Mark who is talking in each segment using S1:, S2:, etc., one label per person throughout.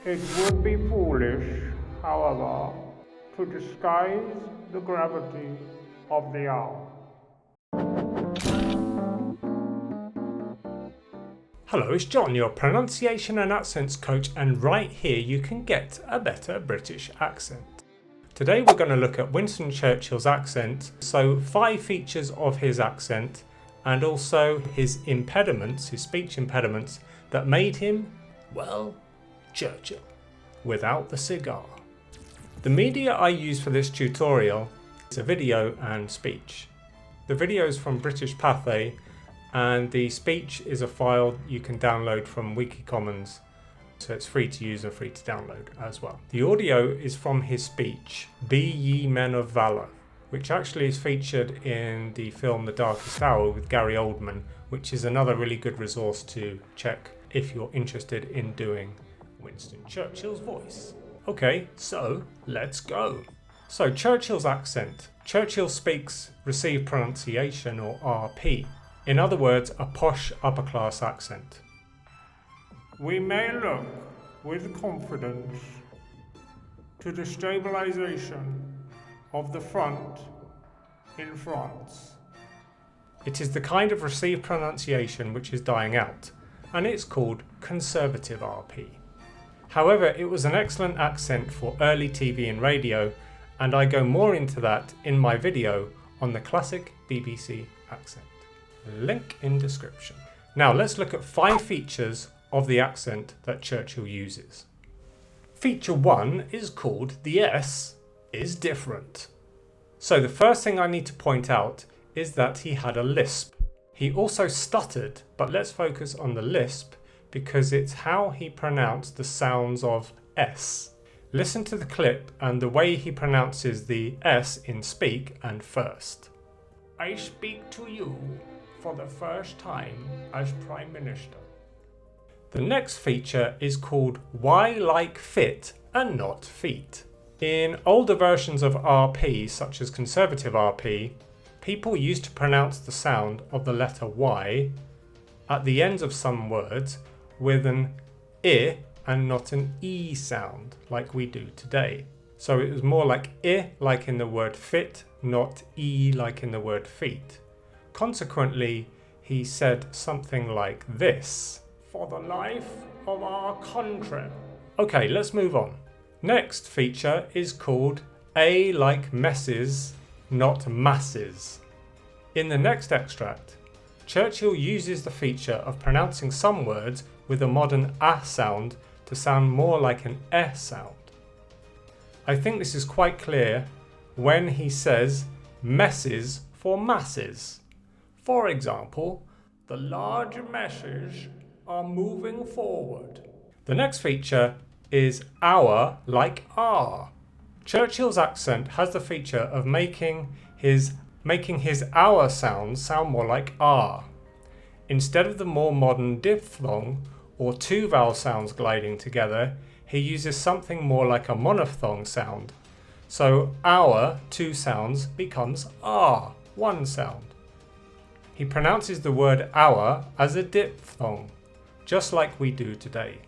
S1: It would be foolish, however, to disguise the gravity of the hour.
S2: Hello, it's John, your pronunciation and accents coach, and right here you can get a better British accent. Today we're going to look at Winston Churchill's accent, so 5 features of his accent and also his impediments, his speech impediments that made him, well, Churchill, without the cigar. The media I use for this tutorial is a video and speech. The video is from British Pathé, and the speech is a file you can download from Wikicommons, so it's free to use and free to download as well. The audio is from his speech, Be Ye Men of Valour, which actually is featured in the film The Darkest Hour with Gary Oldman, which is another really good resource to check if you're interested in doing Winston Churchill's voice. Okay, so let's go. So Churchill's accent. Churchill speaks received pronunciation, or RP. In other words, a posh upper class accent.
S1: We may look with confidence to the stabilisation of the front in France.
S2: It is the kind of received pronunciation which is dying out, and it's called conservative RP. However, it was an excellent accent for early TV and radio, and I go more into that in my video on the classic BBC accent. Link in description. Now let's look at 5 features of the accent that Churchill uses. Feature 1 is called the S is different. So the first thing I need to point out is that he had a lisp. He also stuttered, but let's focus on the lisp because it's how he pronounced the sounds of S. Listen to the clip and the way he pronounces the S in speak and first.
S1: I speak to you for the first time as Prime Minister.
S2: The next feature is called Why like fit and not feet. In older versions of RP, such as conservative RP, people used to pronounce the sound of the letter Y at the ends of some words with an I and not an E sound like we do today. So it was more like I like in the word fit, not E like in the word feet. Consequently, he said something like this.
S1: For the life of our country.
S2: Okay, let's move on. Next feature is called A like messes, not masses. In the next extract, Churchill uses the feature of pronouncing some words with a modern A sound to sound more like an E sound. I think this is quite clear when he says messes for masses. For example,
S1: the large masses are moving forward.
S2: The next feature is our like R. Churchill's accent has the feature of making his our sounds sound more like R. Instead of the more modern diphthong or 2 vowel sounds gliding together, he uses something more like a monophthong sound. So our 2 sounds becomes R, 1 sound. He pronounces the word our as a diphthong, just like we do today.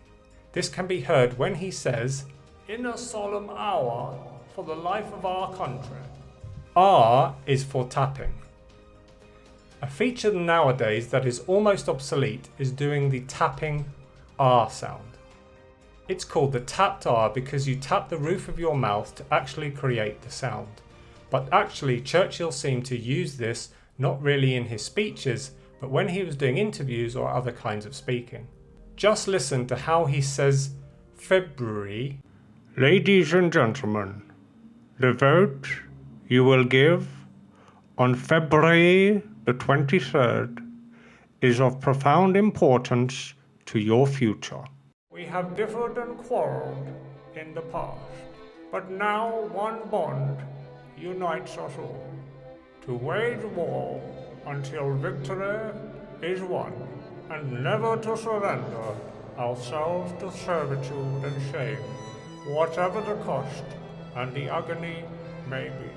S2: This can be heard when he says,
S1: in a solemn hour for the life of our country.
S2: R is for tapping. A feature nowadays that is almost obsolete is doing the tapping R sound. It's called the tapped R because you tap the roof of your mouth to actually create the sound. But actually, Churchill seemed to use this not really in his speeches, but when he was doing interviews or other kinds of speaking. Just listen to how he says February.
S1: Ladies and gentlemen, the vote you will give on February the 23rd is of profound importance to your future. We have differed and quarrelled in the past, but now one bond unites us all, to wage war until victory is won, and never to surrender ourselves to servitude and shame, whatever the cost and the agony may be.